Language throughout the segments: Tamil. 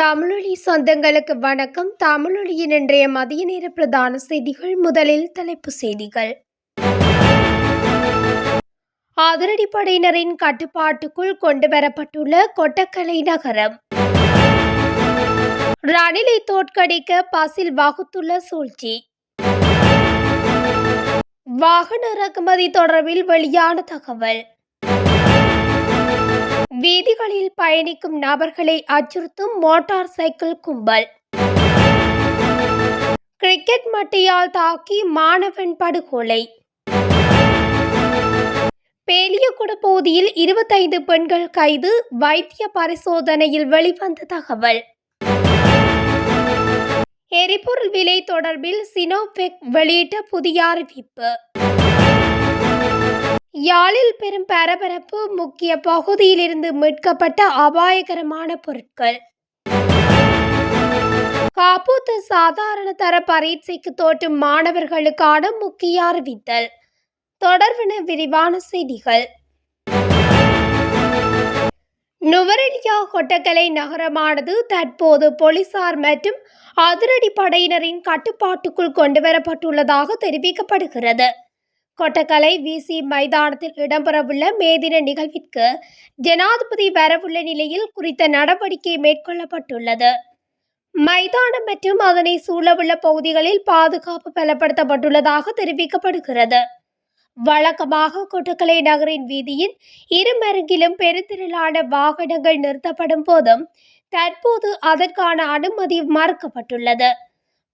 தமிழொலி சொந்தங்களுக்கு வணக்கம். தமிழொலியின் இன்றைய மதிய நேர பிரதான செய்திகள். முதலில் தலைப்புச் செய்திகள். அதிரடிப்படையினரின் கட்டுப்பாட்டுக்குள் கொண்டுவரப்பட்டுள்ள கொட்டக்கலை நகரம். ரணிலை தோற்கடிக்க பசில் வகுத்துள்ள சூழ்ச்சி. வாகன இறக்குமதி தொடர்பில் வெளியான தகவல். வீதிகளில் பயணிக்கும் நபர்களை அச்சுறுத்தும் மோட்டார் சைக்கிள் கும்பல். கிரிக்கெட் மட்டையால் தாக்கி மாணவன் படுகொலை. பேலியகுட பகுதியில் 25 பெண்கள் கைது. வைத்திய பரிசோதனையில் வெளிவந்த தகவல். எரிபொருள் விலை தொடர்பில் சினோபெக் வெளியிட்ட புதிய அறிவிப்பு. யாழில் பெரும் பரபரப்பு. முக்கிய பகுதியிலிருந்து மீட்கப்பட்ட அபாயகரமான பொருட்கள். காப்பூத்து சாதாரண தர பரீட்சைக்கு தோற்றும் மாணவர்களுக்கான முக்கிய அறிவித்தல். தொடர்பான விரிவான செய்திகள். நுவரெலியா கொட்டக்கலை நகரமானது தற்போது போலீசார் மற்றும் அதிரடிப்படையினரின் கட்டுப்பாட்டுக்குள் கொண்டுவரப்பட்டுள்ளதாக தெரிவிக்கப்படுகிறது. கொட்டக்கலை விசி மைதானத்தில் இடம்பெறவுள்ள மேதின நிகழ்விற்கு ஜனாதிபதி வரவுள்ள நிலையில் குறித்த நடவடிக்கை மேற்கொள்ளப்பட்டுள்ளது. மைதானம் மற்றும் அதனை சூழவுள்ள பகுதிகளில் பாதுகாப்பு பலப்படுத்தப்பட்டுள்ளதாக தெரிவிக்கப்படுகிறது. வழக்கமாக கொட்டக்கலை நகரின் வீதியின் இருமருங்கிலும் பெருந்திரளான வாகனங்கள் நிறுத்தப்படும் போதும் தற்போது அதற்கான அனுமதி மறுக்கப்பட்டுள்ளது.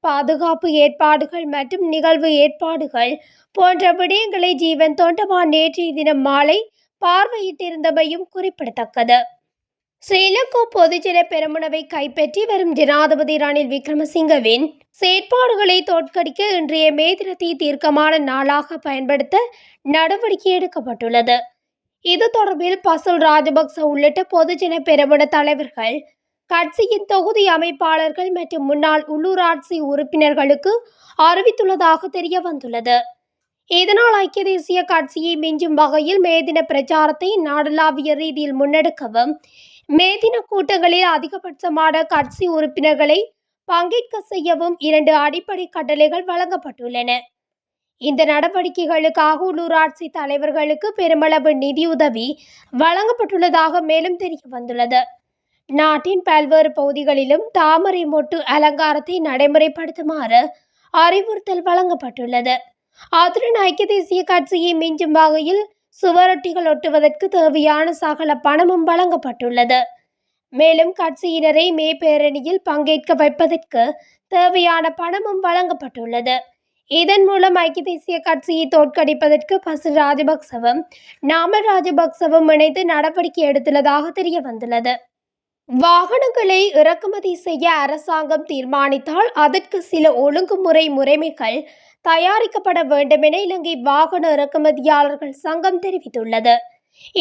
பாதுகாப்பு ஏற்பாடுகள் மற்றும் நிகழ்வு ஏற்பாடுகள் போன்ற விடயங்களை ஜீவன் தொண்டமான் நேற்றைய தினம் மாலை பார்வையிட்டிருந்தமையும் குறிப்பிடத்தக்கது. ஸ்ரீலங்கா பொதுஜன பெரமுனவை கைப்பற்றி வரும் ஜனாதிபதி ரணில் விக்ரமசிங்கவின் செயற்பாடுகளை தோற்கடிக்க இன்றைய மே தினத்தை தீர்க்கமான நாளாக பயன்படுத்த நடவடிக்கை எடுக்கப்பட்டுள்ளது. இது தொடர்பில் பசுல் ராஜபக்ச உள்ளிட்ட பொதுஜன பெரமுன தலைவர்கள், கட்சியின் தொகுதி அமைப்பாளர்கள் மற்றும் முன்னாள் உள்ளூராட்சி உறுப்பினர்களுக்கு அறிவித்துள்ளதாக தெரிய வந்துள்ளது. இதனால் ஐக்கிய தேசிய கட்சியை மிஞ்சும் வகையில் மேதின பிரச்சாரத்தை நாடளாவிய ரீதியில் முன்னெடுக்கவும், மேதின கூட்டங்களில் அதிகபட்சமான கட்சி உறுப்பினர்களை பங்கேற்க செய்யவும் 2 அடிப்படை கட்டளைகள் வழங்கப்பட்டுள்ளன. இந்த நடவடிக்கைகளுக்காக உள்ளூராட்சி தலைவர்களுக்கு பெருமளவு நிதியுதவி வழங்கப்பட்டுள்ளதாக மேலும் தெரிய வந்துள்ளது. நாட்டின் பல்வேறு பகுதிகளிலும் தாமரை மொட்டு அலங்காரத்தை நடைமுறைப்படுத்துமாறு அறிவுறுத்தல் வழங்கப்பட்டுள்ளது. அத்துடன் ஐக்கிய தேசிய கட்சியை மிஞ்சும் வகையில் சுவரொட்டிகள் ஒட்டுவதற்கு தேவையான சகல பணமும் வழங்கப்பட்டுள்ளது. மேலும் கட்சியினரை மே பேரணியில் பங்கேற்க வைப்பதற்கு தேவையான பணமும் வழங்கப்பட்டுள்ளது. இதன் மூலம் ஐக்கிய தேசிய கட்சியை தோற்கடிப்பதற்கு பசில் ராஜபக்சவும் நாமல் ராஜபக்சவும் இணைந்து நடவடிக்கை எடுத்துள்ளதாக தெரிய வந்துள்ளது. வாகனங்களை இறக்குமதி செய்ய அரசாங்கம் தீர்மானித்தால் அதற்கு சில ஒழுங்குமுறை முறைமைகள் தயாரிக்கப்பட வேண்டும் என இலங்கை வாகன இறக்குமதியாளர்கள் சங்கம் தெரிவித்துள்ளது.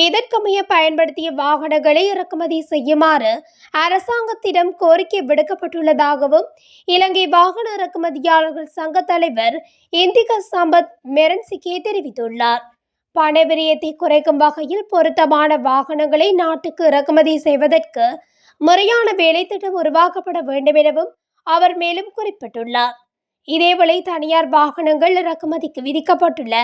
இதற்கமைய பயன்படுத்திய வாகனங்களை இறக்குமதி செய்யுமாறு அரசாங்கத்திடம் கோரிக்கை விடுக்கப்பட்டுள்ளதாகவும் இலங்கை வாகன இறக்குமதியாளர்கள் சங்க தலைவர் இந்திக சம்பத் மெரன்சிகே தெரிவித்துள்ளார். பண விரயத்தை குறைக்கும் வகையில் பொருத்தமான வாகனங்களை நாட்டுக்கு இறக்குமதி செய்வதற்கு முறையான வேலை திட்டம் உருவாக்கப்பட வேண்டும் எனவும் அவர் மேலும் குறிப்பிட்டுள்ளார். இதேவேளை தனியார் வாகனங்கள் இறக்குமதிக்கு விதிக்கப்பட்டுள்ள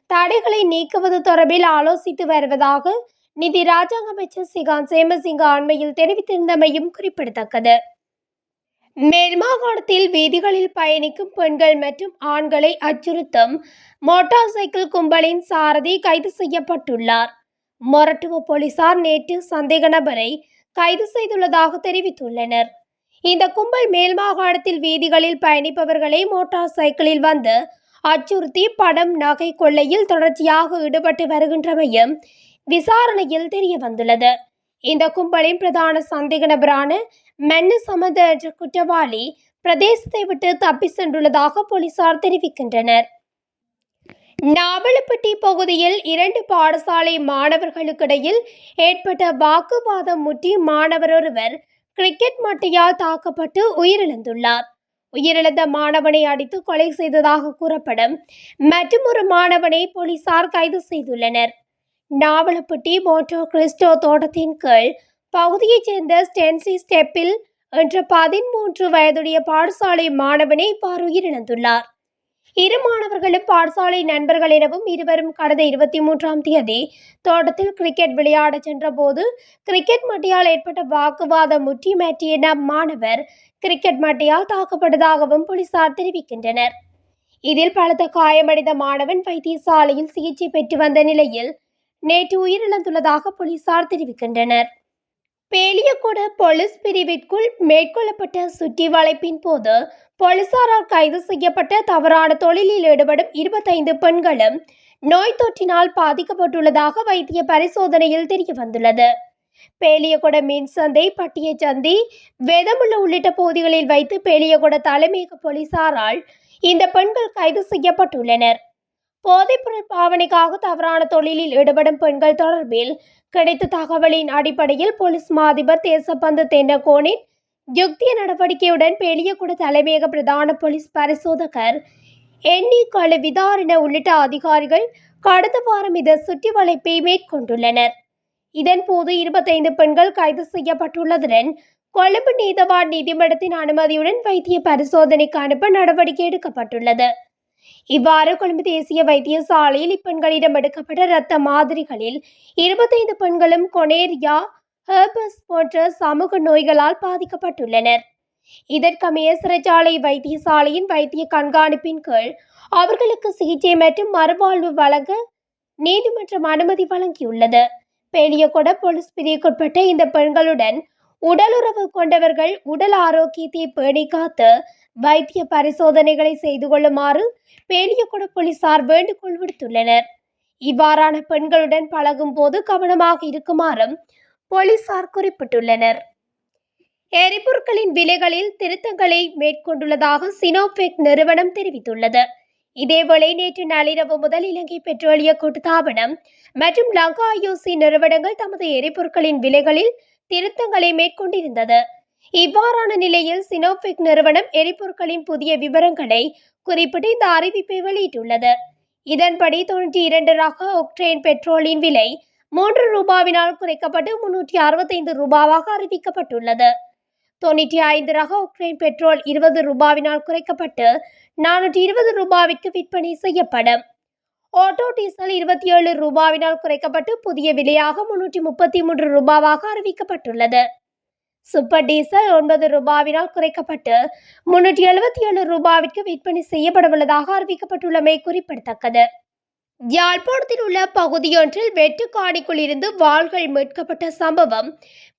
தடைகளை நீக்குவது தொடர்பில் ஆலோசித்து வருவதாக நிதி ராஜாங்க அமைச்சர் சிகாந்த் சேமசிங்க அண்மையில் தெரிவித்திருந்தமையும் குறிப்பிடத்தக்கது. மேல் மாகாணத்தில் வீதிகளில் பயணிக்கும் பெண்கள் மற்றும் ஆண்களை அச்சுறுத்தும் மோட்டார் சைக்கிள் கும்பலின் சாரதி கைது செய்யப்பட்டுள்ளார். மொரட்டுவ போலீசார் நேற்று சந்தேக நபரை கைது செய்துள்ளதாக தெரிவித்துள்ளனர். இந்த கும்பல் மேல் மாகாணத்தில் வீதிகளில் பயணிப்பவர்களை மோட்டார் சைக்கிளில் வந்து அச்சுறுத்தி பணம் நகை கொள்ளையில் தொடர்ச்சியாக ஈடுபட்டு வருகின்றமையும் விசாரணையில் தெரிய வந்துள்ளது. இந்த கும்பலின் பிரதான சந்தேக நபரான மன்னு சமந்த என்ற குற்றவாளி பிரதேசத்தை விட்டு தப்பி சென்றுள்ளதாக போலீசார் தெரிவிக்கின்றனர். நாவலப்பட்டி பகுதியில் 2 பாடசாலை மாணவர்களுக்கிடையில் ஏற்பட்ட வாக்குவாதம் முற்றி மாணவர் ஒருவர் கிரிக்கெட் மட்டையால் தாக்கப்பட்டு உயிரிழந்துள்ளார். உயிரிழந்த மாணவனை அடித்து கொலை செய்ததாக கூறப்படும் மற்றொரு மாணவனை போலீசார் கைது செய்துள்ளனர். நாவலப்பட்டி மோட்டோ கிறிஸ்டோ தோட்டத்தின் கீழ் பகுதியைச் சேர்ந்த ஸ்டென்சி ஸ்டெப்பில் என்ற 13 வயதுடைய பாடசாலை மாணவனே இவ்வாறு உயிரிழந்துள்ளார். இரு மாணவர்களும் பாடசாலை நண்பர்கள் எனவும் இருவரும் கடந்த 23ஆம் தேதி தோட்டத்தில் கிரிக்கெட் விளையாட சென்றபோது கிரிக்கெட் மட்டையால் ஏற்பட்ட வாக்குவாதம் முற்றி மாற்றிய மாணவர் கிரிக்கெட் மட்டையால் தாக்கப்பட்டதாகவும் போலீசார் தெரிவிக்கின்றனர். இதில் பலத்த காயமடைந்த மாணவன் வைத்தியசாலையில் சிகிச்சை பெற்று வந்த நிலையில் நேற்று உயிரிழந்துள்ளதாக போலீசார் தெரிவிக்கின்றனர். பேலியகொட போலீஸ் பிரிவிற்குள் மேற்கொள்ளப்பட்ட சுற்றி வளைப்பின் போது போலீசாரால் கைது செய்யப்பட்ட தவறான தொழிலில் ஈடுபடும் 25 பெண்களும் நோய் தொற்றினால் பாதிக்கப்பட்டுள்ளதாக வைத்திய பரிசோதனையில் தெரியவந்துள்ளது. பேலியகொட மீன் சந்தை, பட்டிய சந்தி, வேதமுள்ள உள்ளிட்ட பகுதிகளில் வைத்து பேலியகொட தலைமையக போலீசாரால் இந்த பெண்கள் கைது செய்யப்பட்டுள்ளனர். போதைப்பொருள் பாவனைக்காக தவறான தொழிலில் ஈடுபடும் பெண்கள் தொடர்பில் கிடைத்த தகவலின் அடிப்படையில் போலீஸ் மா அதிபர் தேசபந்து தென்னகோனின் யுக்திய நடவடிக்கையுடன் பேலியகொட தலைமையக பிரதான போலீஸ் பரிசோதகர் எண்ணி கள விதாரண உள்ளிட்ட அதிகாரிகள் கடந்த வாரம் இந்த சுற்றி வளைப்பை மேற்கொண்டுள்ளனர். இதன்போது 25 பெண்கள் கைது செய்யப்பட்டுள்ளதுடன் கொழும்பு நீதவான் நீதிமன்றத்தின் அனுமதியுடன் வைத்திய பரிசோதனைக்கு அனுப்ப நடவடிக்கை எடுக்கப்பட்டுள்ளது. இவ்வாறு கொழும்பு தேசிய வைத்தியசாலையில் இப்பெண்களிடம் எடுக்கப்பட்ட இரத்த மாதிரிகளில் 25 பெண்களும் கொனேரியா, ஹெர்பஸ் போன்ற சமூக நோய்களால் பாதிக்கப்பட்டுள்ளனர். இதற்கமைய சிறைச்சாலை வைத்தியசாலையின் வைத்திய கண்காணிப்பின் கீழ் அவர்களுக்கு சிகிச்சை மற்றும் மறுவாழ்வு வழங்க நீதிமன்றம் அனுமதி வழங்கியுள்ளது. பேலியகொட போலீஸ் பிரிவுக்குட்பட்ட இந்த பெண்களுடன் உடலுறவு கொண்டவர்கள் உடல் ஆரோக்கியத்தை பேணி காத்து வைத்திய பரிசோதனைகளை செய்து கொள்ளுமாறு பேலியகொட போலீசார் வேண்டுகோள் விடுத்துள்ளனர். இவ்வாறான பெண்களுடன் பழகும் போது கவனமாக இருக்குமாறும் போலீசார் குறிப்பிட்டுள்ளனர். எரிபொருட்களின் விலைகளில் திருத்தங்களை மேற்கொண்டுள்ளதாக சினோபெக் நிறுவனம் தெரிவித்துள்ளது. இதேவேளை நேற்று நள்ளிரவு முதல் இலங்கை பெட்ரோலிய கூட்டுத்தாபனம் மற்றும் லங்கா ஐஓசி நிறுவனங்கள் தமது எரிபொருட்களின் விலைகளில் திருத்தங்களை மேற்கொண்டிருந்தது. இவ்வாறான நிலையில் சினோபெக் நிறுவனம் எரிபொருட்களின் புதிய விவரங்களை குறிப்பிட்டு இந்த அறிவிப்பை வெளியிட்டுள்ளது. இதன்படி 92 ரக ஒக்டேன் பெட்ரோலின் விலை 3 ரூபாவினால் குறைக்கப்பட்டு 365 ரூபாவாக அறிவிக்கப்பட்டுள்ளது. 95 ரக ஒக்டேன் பெட்ரோல் 20 ரூபாவினால் குறைக்கப்பட்டு 420 ரூபாவிற்கு விற்பனை செய்யப்படும். ஆட்டோ டீசல் 27 ரூபாவினால் குறைக்கப்பட்டு புதிய விலையாக 333 ரூபாவாக அறிவிக்கப்பட்டுள்ளது. சூப்பர் டீசல் 9 ரூபாவினால் குறைக்கப்பட்டு 377 ரூபாவிற்கு விற்பனை செய்யப்படவுள்ளதாக அறிவிக்கப்பட்டுள்ளமை குறிப்பிடத்தக்கது. யாழ்ப்பாணத்தில் உள்ள பகுதியொன்றில் வெட்டுக்காணிக்குள் இருந்து வாள்கள் மீட்கப்பட்ட சம்பவம்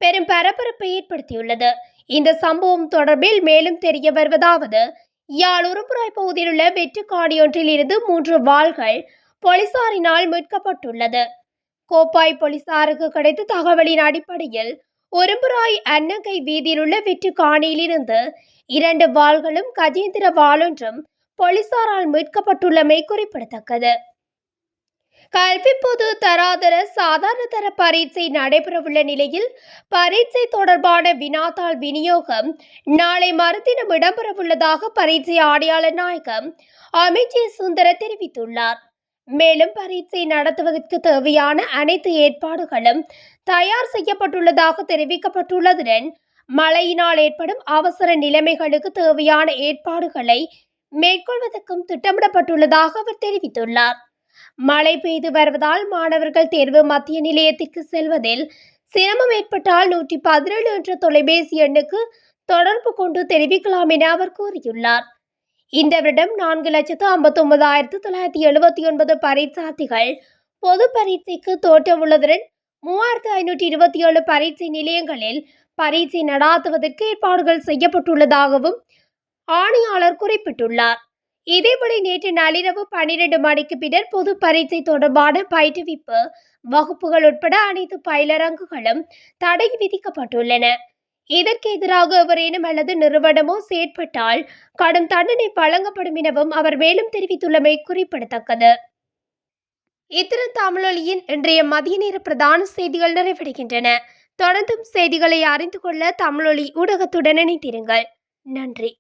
பெரும் பரபரப்பை ஏற்படுத்தியுள்ளது. இந்த சம்பவம் தொடர்பில் மேலும் தெரிய வருவதாவது, யாழ் உரும்புராய் பகுதியில் உள்ள வெட்டுக்காணியொன்றில் இருந்து 3 வாள்கள் போலீசாரினால் மீட்கப்பட்டுள்ளது. கோப்பாய் போலீசாருக்கு கிடைத்த தகவலின் அடிப்படையில் உரும்புராய் அன்னங்கை வீதியில் உள்ள வெட்டுக்காணியிலிருந்து 2 வாள்களும் கஜேந்திர வாளொன்றும் போலீசாரால் மீட்கப்பட்டுள்ளமை குறிப்பிடத்தக்கது. கல்வி பொது தராதர சாதாரண தர பரீட்சை நடைபெறவுள்ள நிலையில் பரீட்சை தொடர்பான வினாத்தாள் விநியோகம் நாளை மறுதினம் இடம்பெறவுள்ளதாக பரீட்சை ஆணையாளர் நாயகம் அமைச்சர் சுந்தர தெரிவித்துள்ளார். மேலும் பரீட்சை நடத்துவதற்கு தேவையான அனைத்து ஏற்பாடுகளும் தயார் செய்யப்பட்டுள்ளதாக தெரிவிக்கப்பட்டுள்ளதுடன் மழையினால் ஏற்படும் அவசர நிலைமைகளுக்கு தேவையான ஏற்பாடுகளை மேற்கொள்வதற்கும் திட்டமிடப்பட்டுள்ளதாக அவர் தெரிவித்துள்ளார். மழை பெய்து வருவதால் மாணவர்கள் தேர்வு மத்திய நிலையத்திற்கு செல்வதில் சிரமம் ஏற்பட்டால் 117 என்ற தொலைபேசி எண்ணுக்கு தொடர்பு கொண்டு தெரிவிக்கலாம் என அவர் கூறியுள்ளார். இந்த வருடம் 4,59,979 பரீட்சார்த்திகள் பொது பரீட்சைக்கு தோற்றவுள்ளதுடன் 3,527 பரீட்சை நிலையங்களில் பரீட்சை நடாத்துவதற்கு ஏற்பாடுகள் செய்யப்பட்டுள்ளதாகவும் ஆணையாளர் குறிப்பிட்டுள்ளார். இதேவேளை நேற்று நள்ளிரவு 12 மணிக்கு பின்னர் பொது பரீட்சை தொடர்பான பயிற்றுவிப்பு வகுப்புகள் உட்பட அனைத்து பயிலரங்குகளும் தடை விதிக்கப்பட்டுள்ளன. இதற்கு எதிராக எவரேனும் அல்லது நிறுவனமோ செயற்பட்டால் கடும் தண்டனை வழங்கப்படும் எனவும் அவர் மேலும் தெரிவித்துள்ளமை குறிப்பிடத்தக்கது. இத்துடன் தமிழொலியின் இன்றைய மதிய நேர பிரதான செய்திகள் நிறைவடைகின்றன. தொடர்ந்தும் செய்திகளை அறிந்து கொள்ள தமிழொலி ஊடகத்துடன் இணைந்திருங்கள். நன்றி.